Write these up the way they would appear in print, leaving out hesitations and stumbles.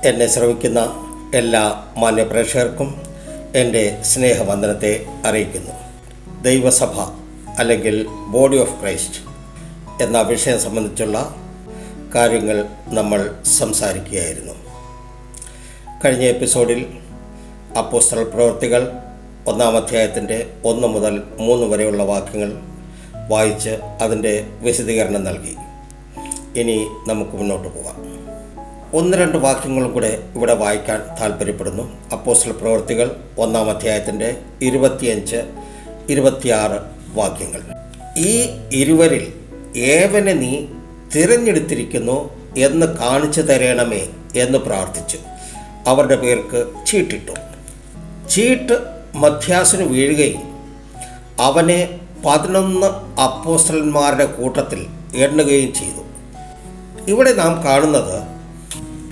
എന്നെ ശ്രവിക്കുന്ന എല്ലാ മാന്യപ്രേക്ഷകർക്കും എൻ്റെ സ്നേഹവന്ദനത്തെ അറിയിക്കുന്നു. ദൈവസഭ അല്ലെങ്കിൽ ബോഡി ഓഫ് ക്രൈസ്റ്റ് എന്ന വിഷയം സംബന്ധിച്ചുള്ള കാര്യങ്ങൾ നമ്മൾ സംസാരിക്കുകയായിരുന്നു. കഴിഞ്ഞ എപ്പിസോഡിൽ അപ്പോസ്തല പ്രവൃത്തികൾ 1-ാം അധ്യായത്തിൻ്റെ 1 മുതൽ 3 വരെയുള്ള വാക്യങ്ങൾ വായിച്ച് അതിൻ്റെ വിശദീകരണം നൽകി. ഇനി നമുക്ക് മുന്നോട്ട് പോകാം. 1-2 വാക്യങ്ങളും കൂടെ ഇവിടെ വായിക്കാൻ താല്പര്യപ്പെടുന്നു. അപ്പോസ്തല പ്രവൃത്തികൾ 1-ാം അധ്യായത്തിൻ്റെ 25-26 വാക്യങ്ങൾ. ഈ ഇരുവരിൽ ഏവനെ നീ തിരഞ്ഞെടുത്തിരിക്കുന്നു എന്ന് കാണിച്ചു തരണമേ എന്ന് പ്രാർത്ഥിച്ചു അവരുടെ പേർക്ക് ചീട്ടിട്ടു. ചീട്ട് മത്ഥ്യാസിന് വീഴുകയും അവനെ 11 അപ്പോസ്തലന്മാരുടെ കൂട്ടത്തിൽ എണ്ണുകയും ചെയ്തു. ഇവിടെ നാം കാണുന്നത്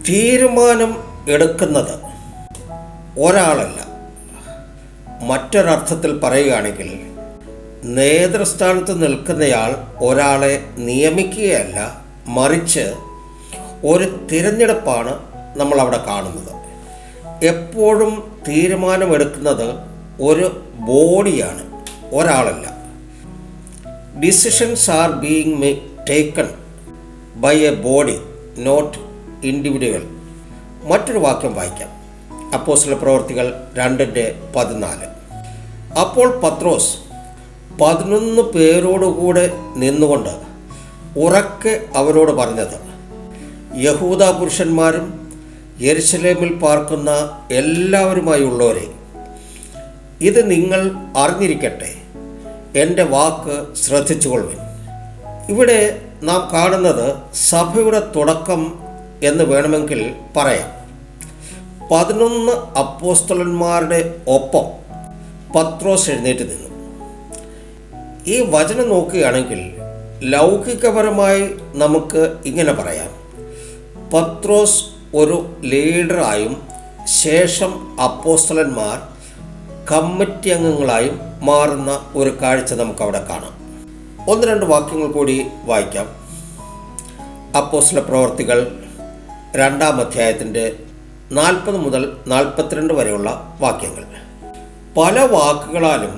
തീരുമാനം എടുക്കുന്നത് ഒരാളല്ല. മറ്റൊരർത്ഥത്തിൽ പറയുകയാണെങ്കിൽ നേതൃസ്ഥാനത്ത് നിൽക്കുന്നയാൾ ഒരാളെ നിയമിക്കുകയല്ല, മറിച്ച് ഒരു തിരഞ്ഞെടുപ്പാണ് നമ്മളവിടെ കാണുന്നത്. എപ്പോഴും തീരുമാനമെടുക്കുന്നത് ഒരു ബോഡിയാണ്, ഒരാളല്ല. Decisions are being taken by a body, not individual. മറ്റൊരു വാക്യം വായിക്കാം. അപ്പോസ്തല പ്രവൃത്തികൾ 2:14. അപ്പോൾ പത്രോസ് 11 പേരോടുകൂടെ നിന്നുകൊണ്ട് ഉറക്കെ അവരോട് പറഞ്ഞത്, യഹൂദ പുരുഷന്മാരും യെരുശലേമിൽ പാർക്കുന്ന എല്ലാവരുമായുള്ളവരെ, ഇത് നിങ്ങൾ അറിഞ്ഞിരിക്കട്ടെ, എൻ്റെ വാക്ക് ശ്രദ്ധിച്ചുകൊള്ളുവിൻ. ഇവിടെ നാം കാണുന്നത് സഭയുടെ തുടക്കം എന്ന് വേണമെങ്കിൽ പറയാം. 11 അപ്പോസ്തലന്മാരുടെ ഒപ്പം പത്രോസ് എഴുന്നേറ്റ് നിന്നു. ഈ വചനം നോക്കുകയാണെങ്കിൽ ലൗകികപരമായി നമുക്ക് ഇങ്ങനെ പറയാം: പത്രോസ് ഒരു ലീഡറായും ശേഷം അപ്പോസ്തലന്മാർ കമ്മിറ്റി അംഗങ്ങളായും മാറുന്ന ഒരു കാഴ്ച നമുക്കവിടെ കാണാം. 1-2 വാക്യങ്ങൾ കൂടി വായിക്കാം. അപ്പോസ്തല പ്രവൃത്തികൾ 2-ാം അധ്യായത്തിൻ്റെ 40 മുതൽ 42 വരെയുള്ള വാക്യങ്ങൾ. പല വാക്കുകളാലും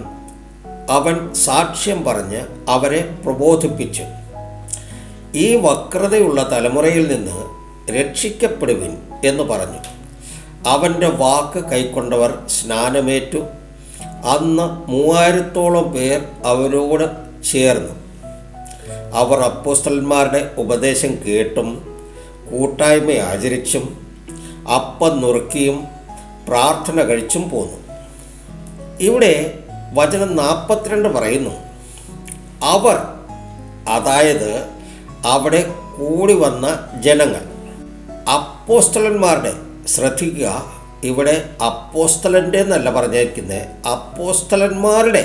അവൻ സാക്ഷ്യം പറഞ്ഞ് അവരെ പ്രബോധിപ്പിച്ചു. ഈ വക്രതയുള്ള തലമുറയിൽ നിന്ന് രക്ഷിക്കപ്പെടുവിൻ എന്ന് പറഞ്ഞു. അവൻ്റെ വാക്ക് കൈക്കൊണ്ടവർ സ്നാനമേറ്റു. അന്ന് 3000-ഓളം പേർ അവരോട് ചേർന്നു. അവർ അപ്പോസ്തലന്മാരുടെ ഉപദേശം കേട്ടും കൂട്ടായ്മ ആചരിച്ചും അപ്പം നുറുക്കിയും പ്രാർത്ഥന കഴിച്ചും പോന്നു. ഇവിടെ വചനം 42 പറയുന്നു, അവർ, അതായത് അവിടെ കൂടി വന്ന ജനങ്ങൾ, അപ്പോസ്തലന്മാരുടെ, ശ്രദ്ധിക്കുക, ഇവിടെ അപ്പോസ്തലൻ്റെ എന്നല്ല പറഞ്ഞിരിക്കുന്നത്, അപ്പോസ്തലന്മാരുടെ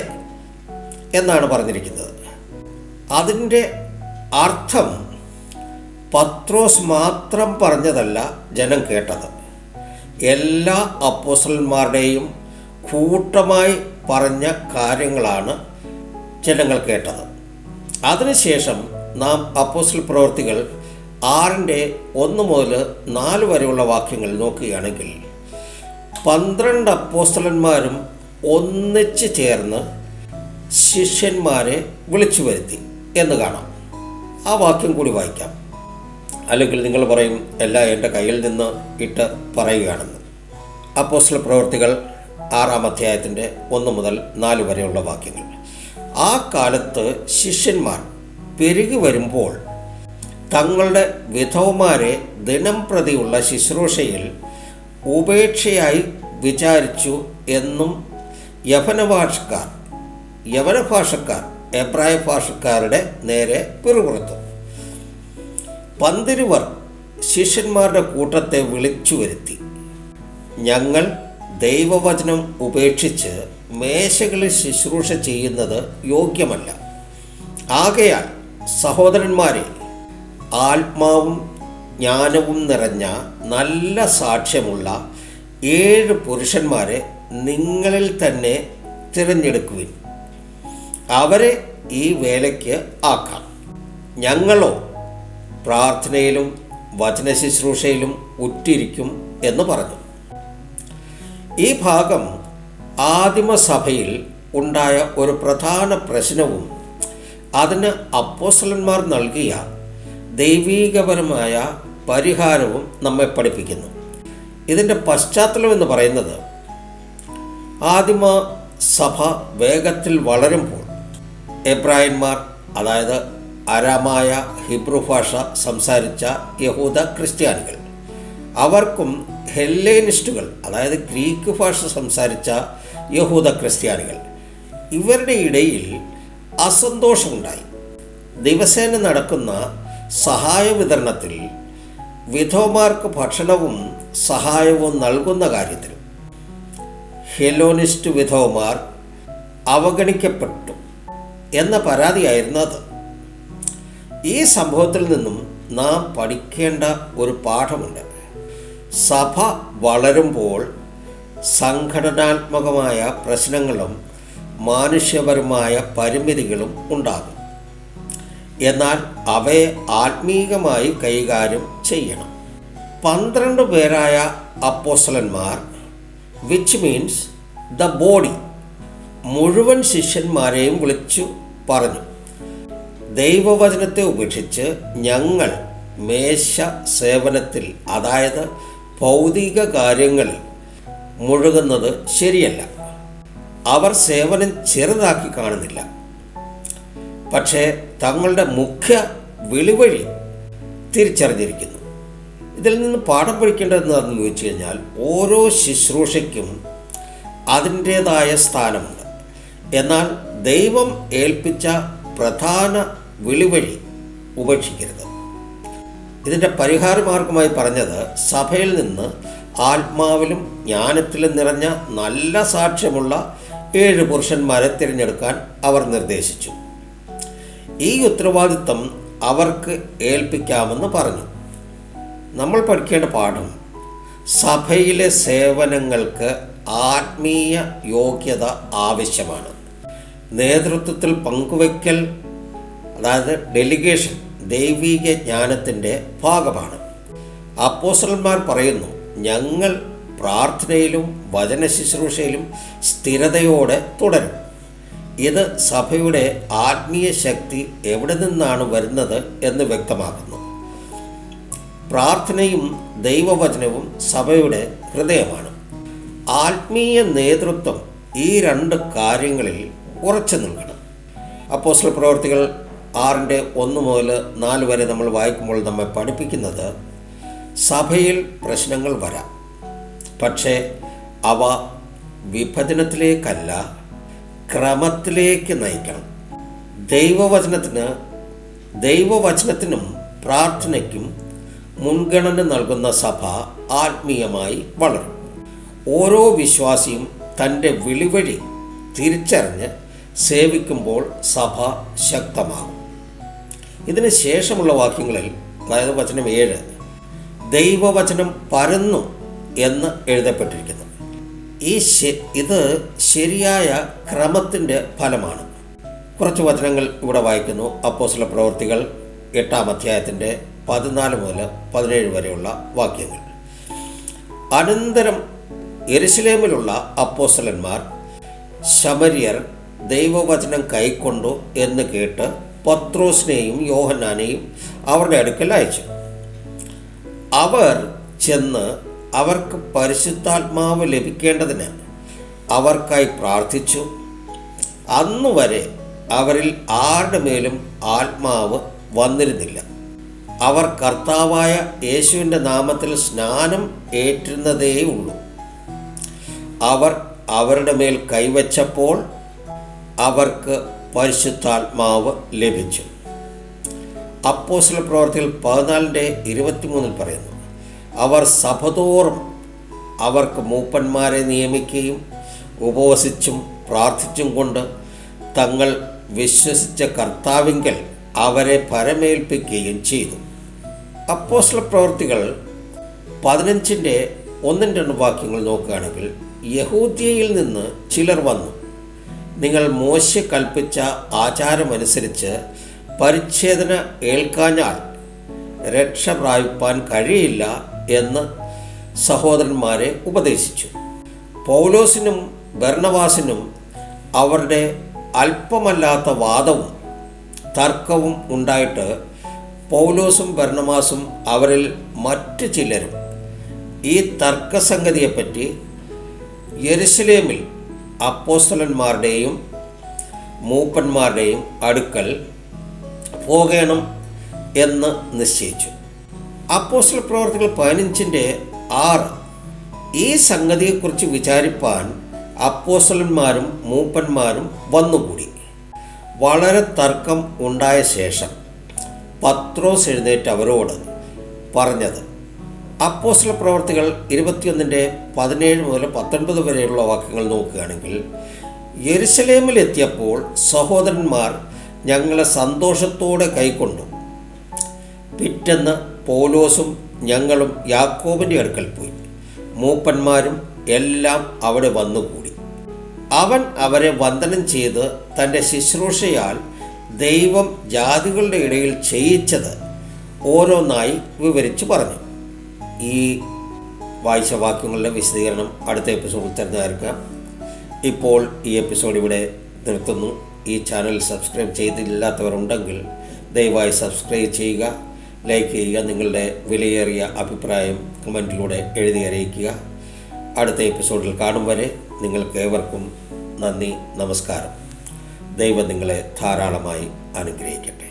എന്നാണ് പറഞ്ഞിരിക്കുന്നത്. അതിൻ്റെ അർത്ഥം പത്രോസ് മാത്രം പറഞ്ഞതല്ല ജനം കേട്ടത്, എല്ലാ അപ്പോസ്തലന്മാരുടെയും കൂട്ടമായി പറഞ്ഞ കാര്യങ്ങളാണ് ജനങ്ങൾ കേട്ടത്. അതിനുശേഷം നാം അപ്പോസ്തല പ്രവൃത്തികൾ 6:1 മുതൽ 4 വരെയുള്ള വാക്യങ്ങൾ നോക്കുകയാണെങ്കിൽ 12 അപ്പോസ്തലന്മാരും ഒന്നിച്ച് ചേർന്ന് ശിഷ്യന്മാരെ വിളിച്ചു വരുത്തി എന്ന് കാണാം. ആ വാക്യം കൂടി വായിക്കാം. അല്ലെങ്കിൽ നിങ്ങൾ പറയും എല്ലാം എൻ്റെ കയ്യിൽ നിന്ന് ഇട്ട് പറയുകയാണെന്ന്. അപ്പോസ്തല പ്രവൃത്തികൾ 6-ാം അധ്യായത്തിൻ്റെ 1 മുതൽ 4 വരെയുള്ള വാക്യങ്ങൾ. ആ കാലത്ത് ശിഷ്യന്മാർ പെരുകി വരുമ്പോൾ തങ്ങളുടെ വിധവമാരെ ദിനം പ്രതിയുള്ള ശുശ്രൂഷയിൽ ഉപേക്ഷയായി വിചാരിച്ചു എന്നും യവന ഭാഷക്കാർ എബ്രായ ഭാഷക്കാരുടെ നേരെ പിറുപുറത്തു. പന്തിരുവർ ശിഷ്യന്മാരുടെ കൂട്ടത്തെ വിളിച്ചു വരുത്തി. ഞങ്ങൾ ദൈവവചനം ഉപേക്ഷിച്ച് മേശകളിൽ ശുശ്രൂഷ ചെയ്യുന്നത് യോഗ്യമല്ല. ആകയാൽ സഹോദരന്മാരെ, ആത്മാവും ജ്ഞാനവും നിറഞ്ഞ നല്ല സാക്ഷ്യമുള്ള 7 പുരുഷന്മാരെ നിങ്ങളിൽ തന്നെ തിരഞ്ഞെടുക്കുവിൻ. അവരെ ഈ വേലയ്ക്ക് ആക്കാം. ഞങ്ങളോ പ്രാർത്ഥനയിലും വചന ശുശ്രൂഷയിലും ഉറ്റിരിക്കും എന്ന് പറഞ്ഞു. ഈ ഭാഗം ആദിമസഭയിൽ ഉണ്ടായ ഒരു പ്രധാന പ്രശ്നവും അതിന് അപ്പോസ്തലന്മാർ നൽകിയ ദൈവീകപരമായ പരിഹാരവും നമ്മെ പഠിപ്പിക്കുന്നു. ഇതിൻ്റെ പശ്ചാത്തലം എന്ന് പറയുന്നത്, ആദിമ സഭ വേഗത്തിൽ വളരുമ്പോൾ എബ്രായന്മാർ, അതായത് അരാമായ ഹിബ്രു ഭാഷ സംസാരിച്ച യഹൂദ ക്രിസ്ത്യാനികൾ, അവർക്കും ഹെല്ലേനിസ്റ്റുകൾ, അതായത് ഗ്രീക്ക് ഭാഷ സംസാരിച്ച യഹൂദ ക്രിസ്ത്യാനികൾ, ഇവരുടെ ഇടയിൽ അസന്തോഷമുണ്ടായി. ദിവസേന നടക്കുന്ന സഹായ വിതരണത്തിൽ വിധവമാർക്ക് ഭക്ഷണവും സഹായവും നൽകുന്ന കാര്യത്തിൽ ഹെല്ലേനിസ്റ്റ് വിധവമാർ അവഗണിക്കപ്പെട്ടു എന്ന പരാതിയായിരുന്നു അത്. ഈ സംഭവത്തിൽ നിന്നും നാം പഠിക്കേണ്ട ഒരു പാഠമുണ്ട്. സഭ വളരുമ്പോൾ സംഘടനാത്മകമായ പ്രശ്നങ്ങളും മാനുഷ്യപരമായ പരിമിതികളും ഉണ്ടാകും. എന്നാൽ അവയെ ആത്മീകമായി കൈകാര്യം ചെയ്യണം. 12 പേരായ അപ്പോസ്തലന്മാർ, വിച്ച് മീൻസ് ദ ബോഡി, മുഴുവൻ ശിഷ്യന്മാരെയും വിളിച്ചു പറഞ്ഞു, ദൈവവചനത്തെ ഉപേക്ഷിച്ച് ഞങ്ങൾ മേശ സേവനത്തിൽ, അതായത് ഭൗതിക കാര്യങ്ങളിൽ മുഴുകുന്നത് ശരിയല്ല. അവർ സേവനം ചെറുതാക്കി കാണുന്നില്ല, പക്ഷേ തങ്ങളുടെ മുഖ്യ വിളിവഴി തിരിച്ചറിഞ്ഞിരിക്കുന്നു. ഇതിൽ നിന്ന് പാഠം പഠിക്കേണ്ടതെന്ന് ചോദിച്ചു കഴിഞ്ഞാൽ, ഓരോ ശുശ്രൂഷയ്ക്കും അതിൻ്റേതായ സ്ഥാനമുണ്ട്. എന്നാൽ ദൈവം ഏൽപ്പിച്ച പ്രധാന വിളിവഴി ഉപേക്ഷിക്കരുത്. ഇതിൻ്റെ പരിഹാരമാർഗമായി പറഞ്ഞത്, സഭയിൽ നിന്ന് ആത്മാവിലും ജ്ഞാനത്തിലും നിറഞ്ഞ നല്ല സാക്ഷ്യമുള്ള 7 പുരുഷന്മാരെ തിരഞ്ഞെടുക്കാൻ അവർ നിർദ്ദേശിച്ചു. ഈ ഉത്തരവാദിത്തം അവർക്ക് ഏൽപ്പിക്കാമെന്ന് പറഞ്ഞു. നമ്മൾ പഠിക്കേണ്ട പാഠം, സഭയിലെ സേവനങ്ങൾക്ക് ആത്മീയ യോഗ്യത ആവശ്യമാണ്. നേതൃത്വത്തിൽ പങ്കുവയ്ക്കൽ, അതായത് ഡെലിഗേഷൻ, ദൈവിക ജ്ഞാനത്തിൻ്റെ ഭാഗമാണ്. അപ്പോസ്തലന്മാർ പറയുന്നു, ഞങ്ങൾ പ്രാർത്ഥനയിലും വചന ശുശ്രൂഷയിലും സ്ഥിരതയോടെ തുടരും. ഇത് സഭയുടെ ആത്മീയ ശക്തി എവിടെ നിന്നാണ് വരുന്നത് എന്ന് വ്യക്തമാക്കുന്നു. പ്രാർത്ഥനയും ദൈവവചനവും സഭയുടെ ഹൃദയമാണ്. ആത്മീയ നേതൃത്വം ഈ 2 കാര്യങ്ങളിൽ ഉറച്ചു നിൽക്കണം. അപ്പോസ്തല പ്രവർത്തികൾ 6:1 മുതൽ 4 വരെ നമ്മൾ വായിക്കുമ്പോൾ നമ്മെ പഠിപ്പിക്കുന്നത്, സഭയിൽ പ്രശ്നങ്ങൾ വരാം, പക്ഷേ അവ വിഭജനത്തിലേക്കല്ല, ക്രമത്തിലേക്ക് നയിക്കണം. ദൈവവചനത്തിനും പ്രാർത്ഥനയ്ക്കും മുൻഗണന നൽകുന്ന സഭ ആത്മീയമായി വളരും. ഓരോ വിശ്വാസിയും തൻ്റെ വിളിവഴി തിരിച്ചറിഞ്ഞ് സേവിക്കുമ്പോൾ സഭ ശക്തമാകും. ഇതിന് ശേഷമുള്ള വാക്യങ്ങളിൽ, അതായത് വചനം 7, ദൈവവചനം പരന്നു എന്ന് എഴുതപ്പെട്ടിരിക്കുന്നു. ഇത് ശരിയായ ക്രമത്തിൻ്റെ ഫലമാണ്. കുറച്ച് വചനങ്ങൾ ഇവിടെ വായിക്കുന്നു. അപ്പോസ്തല പ്രവർത്തികൾ 8-ാം അധ്യായത്തിൻ്റെ 14 മുതൽ 17 വരെയുള്ള വാക്യങ്ങൾ. അനന്തരം യെരുശലേമിലുള്ള അപ്പോസ്തലന്മാർ ശമര്യർ ദൈവവചനം കൈക്കൊണ്ടു എന്ന് കേട്ട് പത്രോസിനെയും യോഹന്നാനെയും അവരുടെ അടുക്കൽ അയച്ചു. അവർ ചെന്ന് അവർക്ക് പരിശുദ്ധാത്മാവ് ലഭിക്കേണ്ടതിന് അവർക്കായി പ്രാർത്ഥിച്ചു. അന്നുവരെ അവരിൽ ആരുടെ മേലും ആത്മാവ് വന്നിരുന്നില്ല. അവർ കർത്താവായ യേശുവിൻ്റെ നാമത്തിൽ സ്നാനം ഏറ്റിരുന്നതേയുള്ളൂ. അവർ അവരുടെ മേൽ കൈവച്ചപ്പോൾ അവർക്ക് പരിശുദ്ധാത്മാവ് ലഭിച്ചു. അപ്പോസ്തല പ്രവർത്തികൾ 14:23 പറയുന്നു, അവർ സഭതോറും അവർക്ക് മൂപ്പന്മാരെ നിയമിക്കുകയും ഉപവസിച്ചും പ്രാർത്ഥിച്ചും കൊണ്ട് തങ്ങൾ വിശ്വസിച്ച കർത്താവിങ്കൽ അവരെ പരമേൽപ്പിക്കുകയും ചെയ്തു. അപ്പോസ്തല പ്രവൃത്തികൾ 15:1-2 വാക്യങ്ങൾ നോക്കുകയാണെങ്കിൽ, യഹൂദ്യയിൽ നിന്ന് ചിലർ വന്നു, നിങ്ങൾ മോശെ കൽപ്പിച്ച ആചാരമനുസരിച്ച് പരിച്ഛേദന ഏൽക്കാഞ്ഞാൽ രക്ഷ പ്രാപിപ്പാൻ കഴിയില്ല എന്ന് സഹോദരന്മാരെ ഉപദേശിച്ചു. പൗലോസിനും ബർന്നബാസിനും അവരുടെ അല്പമല്ലാത്ത വാദവും തർക്കവും ഉണ്ടായിട്ട് പൗലോസും ബർന്നബാസും അവരിൽ മറ്റു ചിലരും ഈ തർക്കസംഗതിയെപ്പറ്റി യെരുശലേമിൽ അപ്പോസ്തലന്മാരുടെയും മൂപ്പന്മാരുടെയും അടുക്കൽ പോകണം എന്ന് നിശ്ചയിച്ചു. അപ്പോസ്തല പ്രവർത്തികൾ 15:6 ഈ സംഗതിയെക്കുറിച്ച് വിചാരിപ്പാൻ അപ്പോസ്തലന്മാരും മൂപ്പന്മാരും വന്നുകൂടി. വളരെ തർക്കം ഉണ്ടായ ശേഷം പത്രോസ് എഴുന്നേറ്റ് അവരോട് പറഞ്ഞത്, അപ്പോസ്തല പ്രവർത്തികൾ 21:17-19 വരെയുള്ള വാക്യങ്ങൾ നോക്കുകയാണെങ്കിൽ, യെരുശലേമിലെത്തിയപ്പോൾ സഹോദരന്മാർ ഞങ്ങളെ സന്തോഷത്തോടെ കൈക്കൊണ്ടു. പിറ്റെന്ന് പൗലോസും ഞങ്ങളും യാക്കോബിൻ്റെ അടുക്കൽ പോയി. മൂപ്പന്മാരും എല്ലാം അവിടെ വന്നുകൂടി. അവൻ അവരെ വന്ദനം ചെയ്ത് തൻ്റെ ശുശ്രൂഷയാൽ ദൈവം ജാതികളുടെ ഇടയിൽ ചെയ്യിച്ചത് ഓരോന്നായി വിവരിച്ചു പറഞ്ഞു. ഈ വായിച്ച വാക്യങ്ങളുടെ വിശദീകരണം അടുത്ത എപ്പിസോഡിൽ തരുന്നതായിരിക്കാം. ഇപ്പോൾ ഈ എപ്പിസോഡ് ഇവിടെ നിർത്തുന്നു. ഈ ചാനൽ സബ്സ്ക്രൈബ് ചെയ്തില്ലാത്തവരുണ്ടെങ്കിൽ ദയവായി സബ്സ്ക്രൈബ് ചെയ്യുക, ലൈക്ക് ചെയ്യുക, നിങ്ങളുടെ വിലയേറിയ അഭിപ്രായം കമൻറ്റിലൂടെ എഴുതി അറിയിക്കുക. അടുത്ത എപ്പിസോഡിൽ കാണും വരെ നിങ്ങൾക്ക് ഏവർക്കും നന്ദി, നമസ്കാരം. ദൈവം നിങ്ങളെ ധാരാളമായി അനുഗ്രഹിക്കട്ടെ.